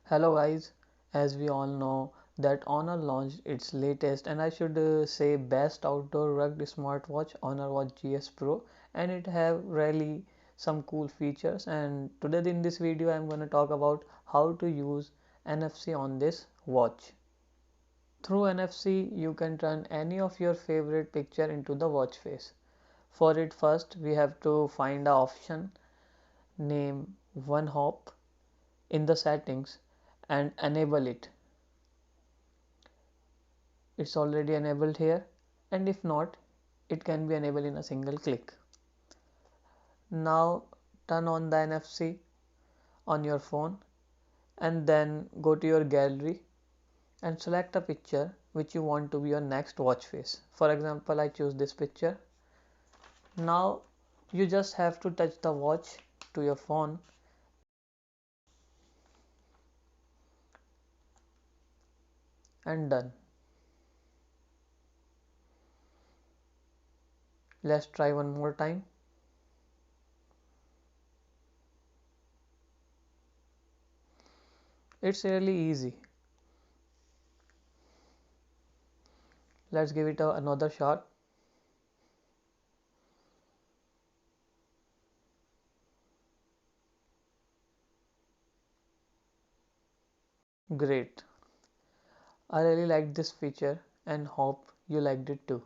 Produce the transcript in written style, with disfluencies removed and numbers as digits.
Hello guys, as we all know that Honor launched its latest and I should say best outdoor rugged smartwatch, Honor Watch GS Pro, and it have really some cool features. And today in this video I'm going to talk about how to use NFC on this watch. Through NFC you can turn any of your favorite picture into the watch face. For it first we have to find a option named OneHop in the settings and enable it. It's already enabled here, and if not, it can be enabled in a single click. Now turn on the NFC on your phone and then go to your gallery and select a picture which you want to be your next watch face. For example, I choose this picture. Now you just have to touch the watch to your phone and done. Let's try one more time. It's really easy. Let's give it another shot. Great. I really liked this feature and hope you liked it too.